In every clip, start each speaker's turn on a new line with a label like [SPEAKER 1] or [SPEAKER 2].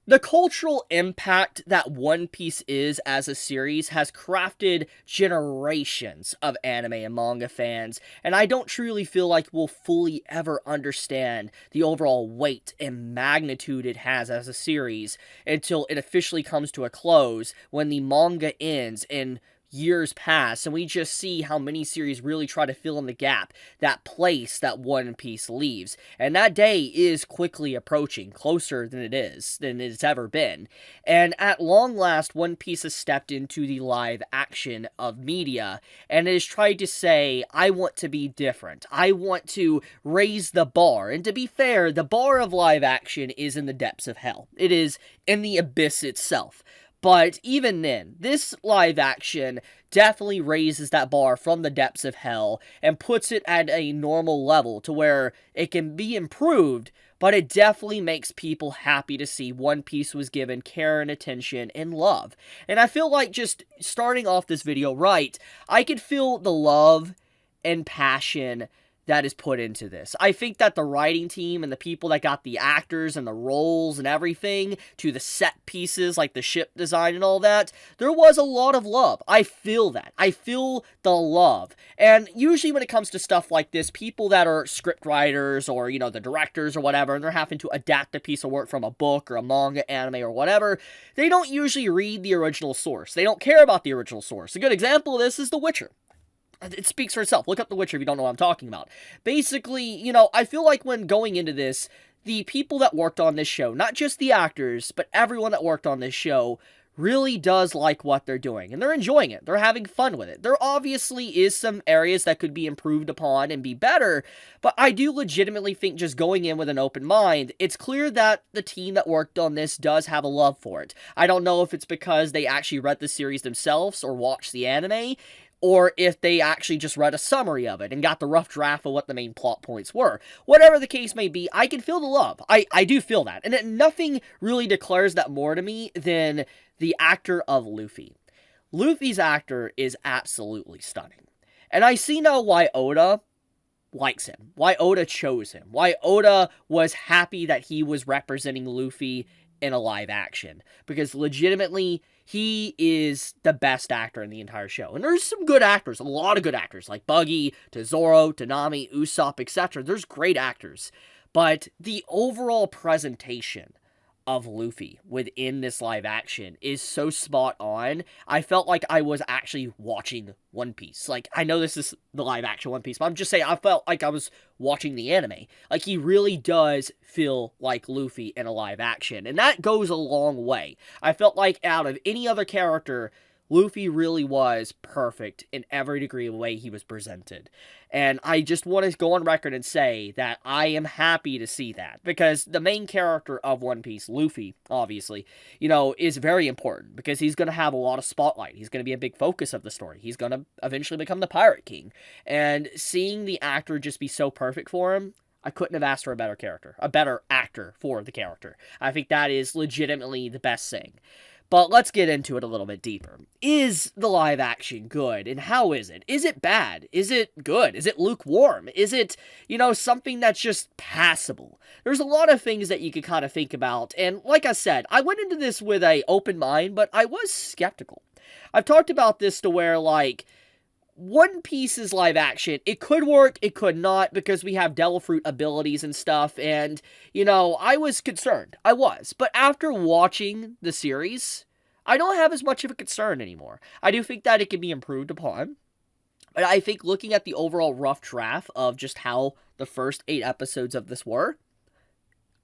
[SPEAKER 1] The cultural impact that One Piece is as a series has crafted generations of anime and manga fans, and I don't truly feel like we'll fully ever understand the overall weight and magnitude it has as a series until it officially comes to a close when the manga ends and years pass and we just see how miniseries really try to fill in the gap, that place that One Piece leaves. And that day is quickly approaching, closer than it's ever been. And at long last, One Piece has stepped into the live action of media and has tried to say, I want to be different. I want to raise the bar. And to be fair, the bar of live action is in the depths of hell. It is in the abyss itself. But even then, this live action definitely raises that bar from the depths of hell and puts it at a normal level to where it can be improved, but it definitely makes people happy to see One Piece was given care and attention and love. And I feel like just starting off this video right, I could feel the love and passion that is put into this. I think that the writing team and the people that got the actors and the roles and everything to the set pieces like the ship design and all that, there was a lot of love. I feel that. I feel the love. And usually when it comes to stuff like this, people that are script writers or, the directors or whatever, and they're having to adapt a piece of work from a book or a manga, anime, or whatever, they don't usually read the original source. They don't care about the original source. A good example of this is The Witcher. It speaks for itself. Look up The Witcher if you don't know what I'm talking about. Basically, I feel like when going into this, the people that worked on this show, not just the actors, but everyone that worked on this show, really does like what they're doing. And they're enjoying it. They're having fun with it. There obviously is some areas that could be improved upon and be better, but I do legitimately think just going in with an open mind, it's clear that the team that worked on this does have a love for it. I don't know if it's because they actually read the series themselves or watched the anime, or if they actually just read a summary of it and got the rough draft of what the main plot points were. Whatever the case may be, I can feel the love. I do feel that. And nothing really declares that more to me than the actor of Luffy. Luffy's actor is absolutely stunning. And I see now why Oda likes him, why Oda chose him, why Oda was happy that he was representing Luffy in a live action. Because legitimately, he is the best actor in the entire show. And there's some good actors, a lot of good actors, like Buggy, to Zoro, to Nami, Usopp, etc. There's great actors. But the overall presentation of Luffy within this live action is so spot on. I felt like I was actually watching One Piece. Like, I know this is the live action One Piece, but I'm just saying I felt like I was watching the anime. Like, he really does feel like Luffy in a live action, and that goes a long way. I felt like out of any other character, Luffy really was perfect in every degree of the way he was presented. And I just want to go on record and say that I am happy to see that. Because the main character of One Piece, Luffy, obviously, is very important. Because he's going to have a lot of spotlight. He's going to be a big focus of the story. He's going to eventually become the Pirate King. And seeing the actor just be so perfect for him, I couldn't have asked for a better character. A better actor for the character. I think that is legitimately the best thing. But let's get into it a little bit deeper. Is the live action good? And how is it? Is it bad? Is it good? Is it lukewarm? Is it, something that's just passable? There's a lot of things that you could kind of think about. And like I said, I went into this with an open mind, but I was skeptical. I've talked about this to where, One Piece's live action, it could work, it could not, because we have Devil Fruit abilities and stuff, and, I was concerned. I was. But after watching the series, I don't have as much of a concern anymore. I do think that it can be improved upon. But I think looking at the overall rough draft of just how the first 8 episodes of this were,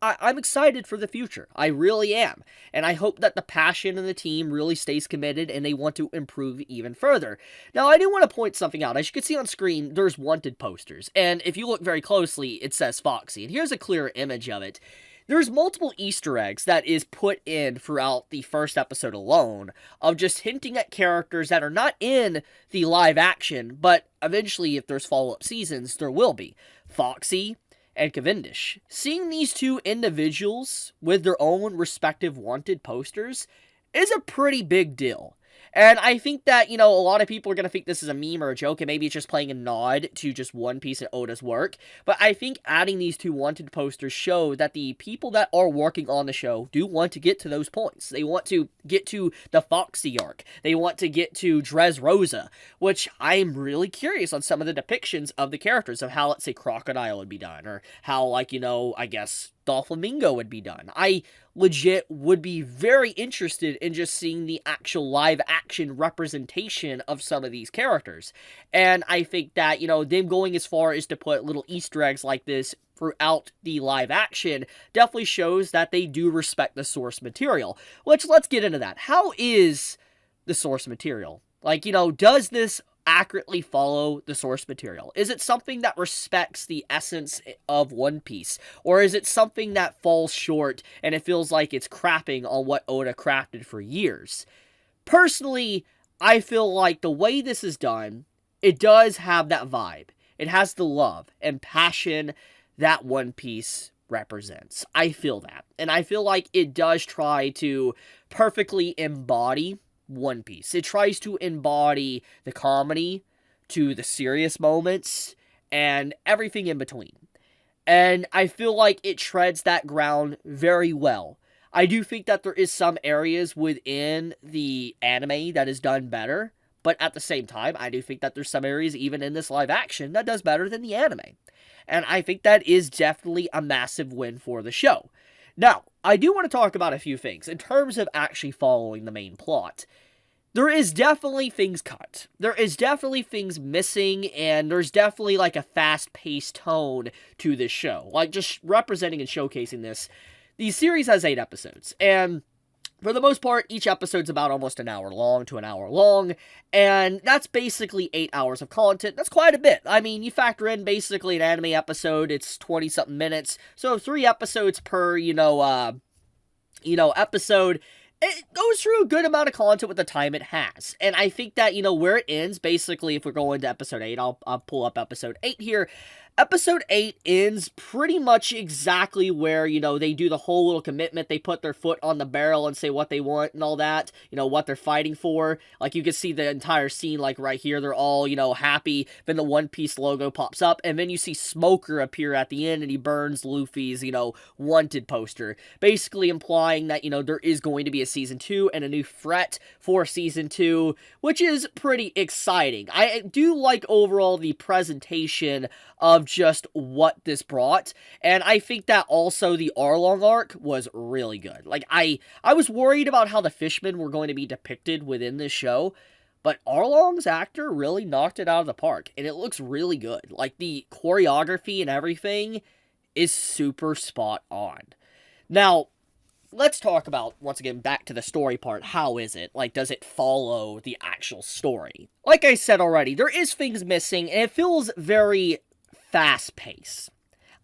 [SPEAKER 1] I'm excited for the future. I really am. And I hope that the passion in the team really stays committed and they want to improve even further. Now, I do want to point something out. As you can see on screen, there's wanted posters. And if you look very closely, it says Foxy. And here's a clear image of it. There's multiple Easter eggs that is put in throughout the first episode alone of just hinting at characters that are not in the live action, but eventually, if there's follow-up seasons, there will be. Foxy and Cavendish. Seeing these two individuals with their own respective wanted posters is a pretty big deal. And I think that, a lot of people are going to think this is a meme or a joke, and maybe it's just playing a nod to just One Piece and Oda's work. But I think adding these two wanted posters show that the people that are working on the show do want to get to those points. They want to get to the Foxy arc. They want to get to Dressrosa, which I'm really curious on some of the depictions of the characters, of how, let's say, Crocodile would be done, or how, like, I guess Doflamingo would be done. I legit would be very interested in just seeing the actual live action representation of some of these characters. And I think that, them going as far as to put little Easter eggs like this throughout the live action definitely shows that they do respect the source material. Which, let's get into that. How is the source material? Like, does this accurately follow the source material? Is it something that respects the essence of One Piece? Or is it something that falls short and it feels like it's crapping on what Oda crafted for years? Personally, I feel like the way this is done, it does have that vibe. It has the love and passion that One Piece represents. I feel that. And I feel like it does try to perfectly embody One Piece. It tries to embody the comedy to the serious moments and everything in between. And I feel like it treads that ground very well. I do think that there is some areas within the anime that is done better, but at the same time, I do think that there's some areas even in this live action that does better than the anime. And I think that is definitely a massive win for the show. Now, I do want to talk about a few things in terms of actually following the main plot. There is definitely things cut. There is definitely things missing, and there's definitely like a fast-paced tone to this show. Like, just representing and showcasing this. The series has 8 episodes, and for the most part, each episode's about almost an hour long to an hour long, and that's basically 8 hours of content. That's quite a bit. I mean, you factor in basically an anime episode, it's 20-something minutes, so 3 episodes per, episode. It goes through a good amount of content with the time it has. And I think that, where it ends, basically, if we're going to episode 8, I'll pull up episode 8 here. Episode 8 ends pretty much exactly where, they do the whole little commitment. They put their foot on the barrel and say what they want and all that, what they're fighting for. Like, you can see the entire scene, like, right here. They're all, happy. Then the One Piece logo pops up, and then you see Smoker appear at the end, and he burns Luffy's, wanted poster. Basically implying that, there is going to be a Season 2 and a new threat for Season 2, which is pretty exciting. I do like overall the presentation of just what this brought, and I think that also the Arlong arc was really good. Like, I was worried about how the fishmen were going to be depicted within this show, but Arlong's actor really knocked it out of the park, and it looks really good. Like, the choreography and everything is super spot on. Now, let's talk about, once again, back to the story part. How is it? Like, does it follow the actual story? Like I said already, there is things missing, and it feels very fast-paced.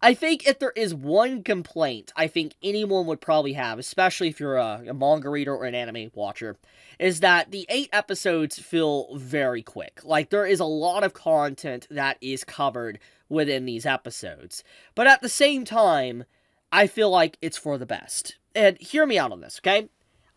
[SPEAKER 1] I think if there is one complaint I think anyone would probably have, especially if you're a manga reader or an anime watcher, is that the 8 episodes feel very quick. Like, there is a lot of content that is covered within these episodes. But at the same time, I feel like it's for the best. And hear me out on this, okay?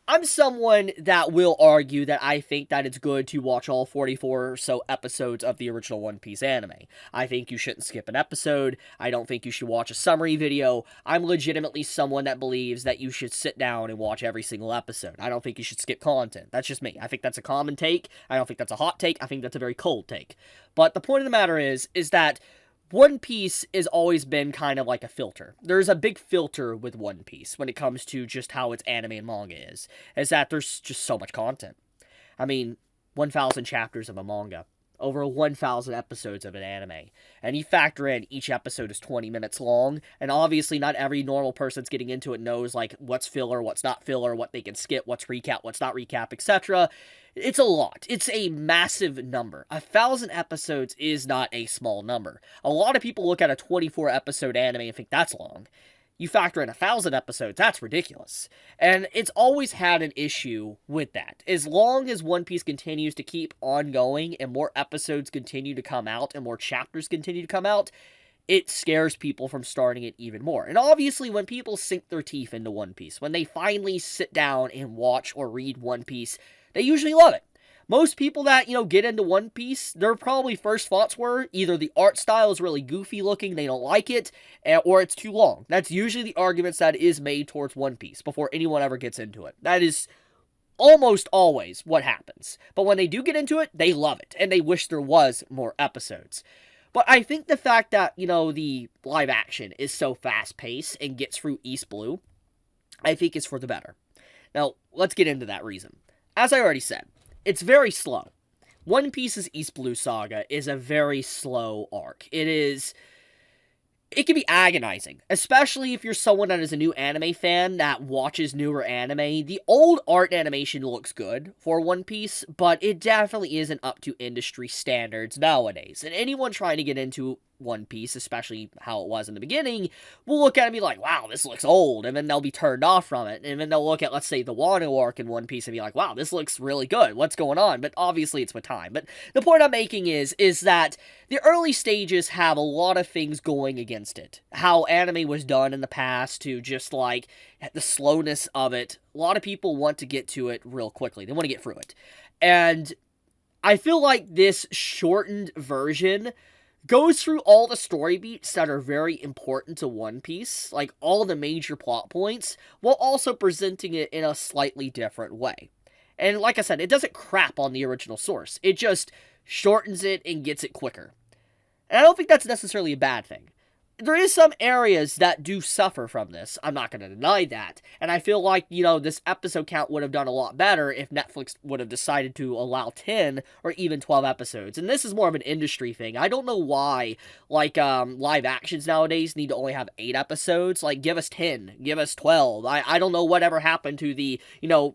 [SPEAKER 1] I'm someone that will argue that I think that it's good to watch all 44 or so episodes of the original One Piece anime. I think you shouldn't skip an episode. I don't think you should watch a summary video. I'm legitimately someone that believes that you should sit down and watch every single episode. I don't think you should skip content. That's just me. I think that's a common take. I don't think that's a hot take. I think that's a very cold take. But the point of the matter is that One Piece has always been kind of like a filter. There's a big filter with One Piece when it comes to just how its anime and manga is that there's just so much content. I mean, 1,000 chapters of a manga, over 1,000 episodes of an anime, and you factor in each episode is 20 minutes long, and obviously not every normal person that's getting into it knows, like, what's filler, what's not filler, what they can skip, what's recap, what's not recap, etc. It's a lot. It's a massive number. 1,000 episodes is not a small number. A lot of people look at a 24-episode anime and think that's long. You factor in 1,000 episodes, that's ridiculous. And it's always had an issue with that. As long as One Piece continues to keep on going and more episodes continue to come out and more chapters continue to come out, it scares people from starting it even more. And obviously, when people sink their teeth into One Piece, when they finally sit down and watch or read One Piece, they usually love it. most people that, get into One Piece, their probably first thoughts were either the art style is really goofy looking, they don't like it, or it's too long. That's usually the arguments that is made towards One Piece before anyone ever gets into it. That is almost always what happens. But when they do get into it, they love it, and they wish there was more episodes. But I think the fact that, the live action is so fast-paced and gets through East Blue, I think is for the better. Now, let's get into that reason. As I already said, it's very slow. One Piece's East Blue Saga is a very slow arc. It can be agonizing, especially if you're someone that is a new anime fan that watches newer anime. The old art animation looks good for One Piece, but it definitely isn't up to industry standards nowadays. And anyone trying to get into One Piece, especially how it was in the beginning, will look at it and be like, wow, this looks old, and then they'll be turned off from it. And then they'll look at, let's say, the Wano arc in One Piece and be like, wow, this looks really good, what's going on? But obviously it's with time. But the point I'm making is that the early stages have a lot of things going against it. How anime was done in the past, to just like the slowness of it. A lot of people want to get to it real quickly. They want to get through it. And I feel like this shortened version goes through all the story beats that are very important to One Piece, like all the major plot points, while also presenting it in a slightly different way. And like I said, it doesn't crap on the original source. It just shortens it and gets it quicker. And I don't think that's necessarily a bad thing. There is some areas that do suffer from this. I'm not going to deny that. And I feel like, this episode count would have done a lot better if Netflix would have decided to allow 10 or even 12 episodes. And this is more of an industry thing. I don't know why, live actions nowadays need to only have 8 episodes. Like, give us 10, give us 12. I don't know whatever happened to the,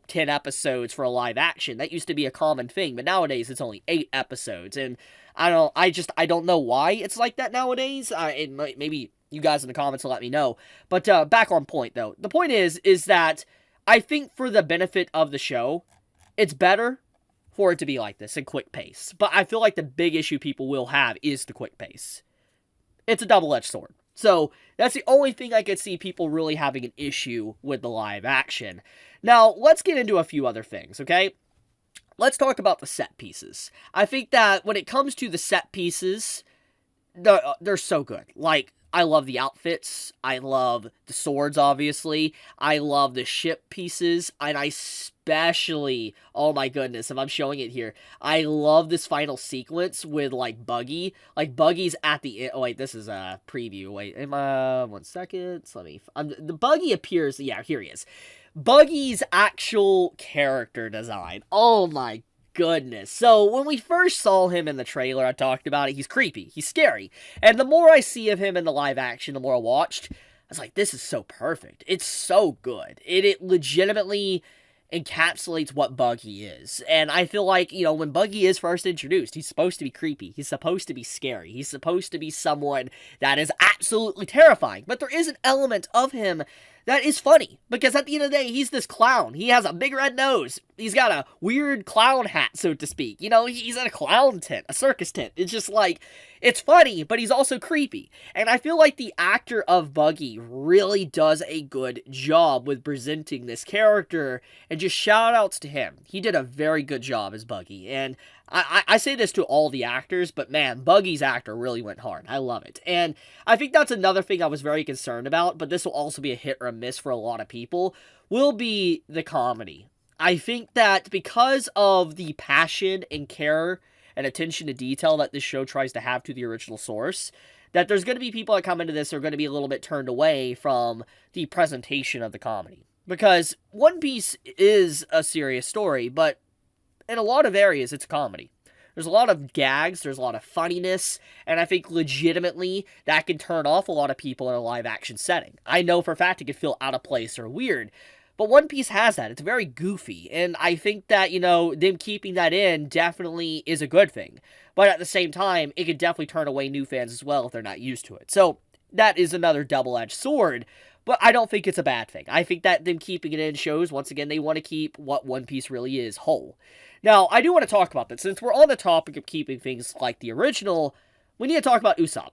[SPEAKER 1] 10 episodes for a live action. That used to be a common thing, but nowadays it's only 8 episodes. And I don't know why it's like that nowadays. Maybe you guys in the comments will let me know. But back on point, though. The point is that I think for the benefit of the show, it's better for it to be like this, in quick pace. But I feel like the big issue people will have is the quick pace. It's a double-edged sword. So that's the only thing I could see people really having an issue with the live action. Now, let's get into a few other things, okay? Let's talk about the set pieces. I think that when it comes to the set pieces, they're so good. Like, I love the outfits. I love the swords, obviously. I love the ship pieces. And I especially, oh my goodness, if I'm showing it here, I love this final sequence with, Buggy. Like, Buggy's at the end. Oh, wait, this is a preview. Wait, 1 second. The Buggy appears. Yeah, here he is. Buggy's actual character design. Oh my goodness. So when we first saw him in the trailer, I talked about it, he's creepy, he's scary. And the more I see of him in the live action, the more I watched, I was like, this is so perfect. It's so good. It legitimately encapsulates what Buggy is. And I feel like, when Buggy is first introduced, he's supposed to be creepy. He's supposed to be scary. He's supposed to be someone that is absolutely terrifying. But there is an element of him that is funny, because at the end of the day, he's this clown. He has a big red nose. He's got a weird clown hat, so to speak. He's in a clown tent, a circus tent. It's just like, it's funny, but he's also creepy. And I feel like the actor of Buggy really does a good job with presenting this character, and just shout outs to him. He did a very good job as Buggy, and I say this to all the actors, but man, Buggy's actor really went hard. I love it. And I think that's another thing I was very concerned about, but this will also be a hit or a miss for a lot of people, will be the comedy. I think that because of the passion and care and attention to detail that this show tries to have to the original source, that there's going to be people that come into this who are going to be a little bit turned away from the presentation of the comedy. Because One Piece is a serious story, but in a lot of areas, it's comedy. There's a lot of gags, there's a lot of funniness, and I think legitimately that can turn off a lot of people in a live-action setting. I know for a fact it could feel out of place or weird, but One Piece has that. It's very goofy, and I think that, them keeping that in definitely is a good thing. But at the same time, it could definitely turn away new fans as well if they're not used to it. So that is another double-edged sword. But I don't think it's a bad thing. I think that them keeping it in shows, once again, they want to keep what One Piece really is whole. Now, I do want to talk about this. Since we're on the topic of keeping things like the original, we need to talk about Usopp.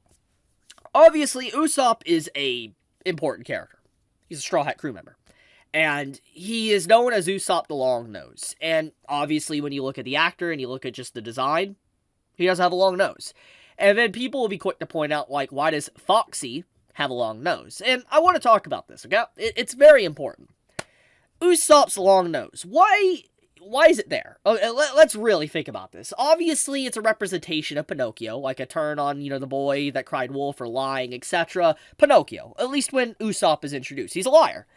[SPEAKER 1] Obviously, Usopp is a important character. He's a Straw Hat crew member. And he is known as Usopp the Long Nose. And obviously, when you look at the actor and you look at just the design, he does have a long nose. And then people will be quick to point out, like, why does Foxy have a long nose? And I want to talk about this, okay? It's very important. Usopp's long nose. Why is it there? Okay, let's really think about this. Obviously, it's a representation of Pinocchio, like a turn on, the boy that cried wolf or lying, etc. Pinocchio, at least when Usopp is introduced. He's a liar.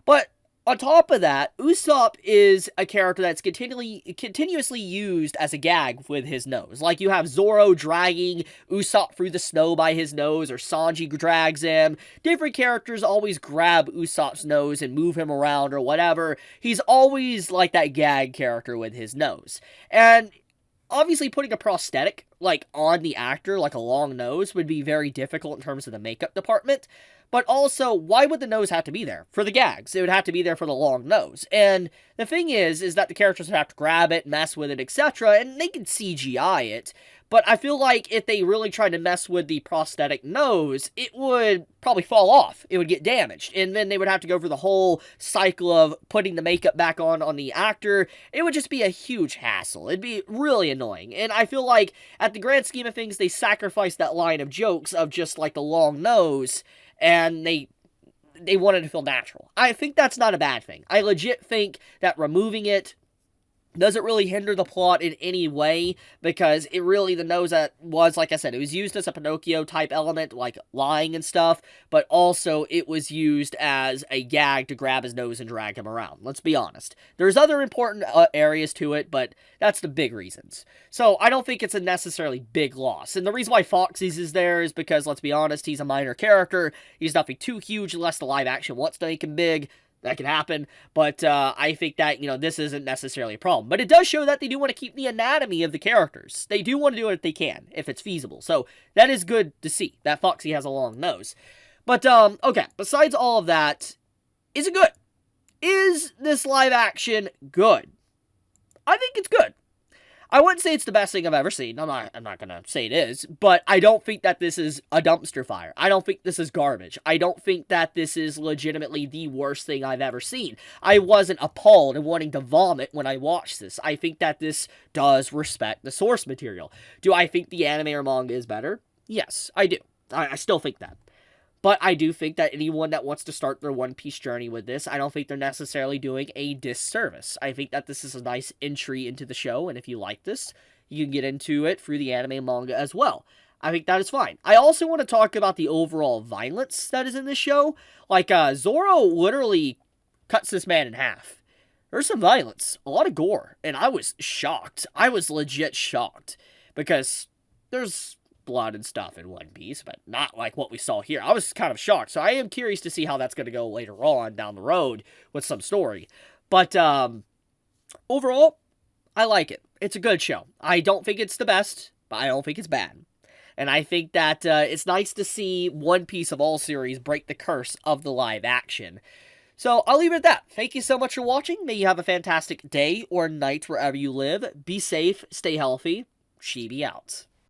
[SPEAKER 1] But on top of that, Usopp is a character that's continuously used as a gag with his nose. Like, you have Zoro dragging Usopp through the snow by his nose, or Sanji drags him. Different characters always grab Usopp's nose and move him around or whatever. He's always like that gag character with his nose. And obviously putting a prosthetic, like, on the actor, like a long nose, would be very difficult in terms of the makeup department. But also, why would the nose have to be there? For the gags. It would have to be there for the long nose. And the thing is that the characters would have to grab it, mess with it, etc., and they can CGI it. But I feel like if they really tried to mess with the prosthetic nose, it would probably fall off. It would get damaged. And then they would have to go through the whole cycle of putting the makeup back on the actor. It would just be a huge hassle. It'd be really annoying. And I feel like, at the grand scheme of things, they sacrificed that line of jokes of just, like, the long nose, and they wanted to feel natural. I think that's not a bad thing. I legit think that removing it doesn't really hinder the plot in any way, because it really, the nose that was, like I said, it was used as a Pinocchio type element, like lying and stuff, but also it was used as a gag to grab his nose and drag him around. Let's be honest. There's other important areas to it, but that's the big reasons. So I don't think it's a necessarily big loss. And the reason why Foxy's is there is because, let's be honest, he's a minor character. He's nothing too huge unless the live action wants to make him big. That can happen, but I think that, this isn't necessarily a problem. But it does show that they do want to keep the anatomy of the characters. They do want to do it if they can, if it's feasible. So that is good to see, that Foxy has a long nose. But, okay, besides all of that, is it good? Is this live action good? I think it's good. I wouldn't say it's the best thing I've ever seen. I'm not gonna say it is, but I don't think that this is a dumpster fire. I don't think this is garbage. I don't think that this is legitimately the worst thing I've ever seen. I wasn't appalled and wanting to vomit when I watched this. I think that this does respect the source material. Do I think the anime or manga is better? Yes, I do. I still think that. But I do think that anyone that wants to start their One Piece journey with this, I don't think they're necessarily doing a disservice. I think that this is a nice entry into the show, and if you like this, you can get into it through the anime and manga as well. I think that is fine. I also want to talk about the overall violence that is in this show. Like, Zoro literally cuts this man in half. There's some violence, a lot of gore, and I was shocked. I was legit shocked, because there's blood and stuff in One Piece, but not like what we saw here. I was kind of shocked, so I am curious to see how that's going to go later on down the road with some story. But overall, I like it. It's a good show. I don't think it's the best, but I don't think it's bad. And I think that it's nice to see One Piece of all series break the curse of the live action. So I'll leave it at that. Thank you so much for watching. May you have a fantastic day or night wherever you live. Be safe, stay healthy. Chibi out.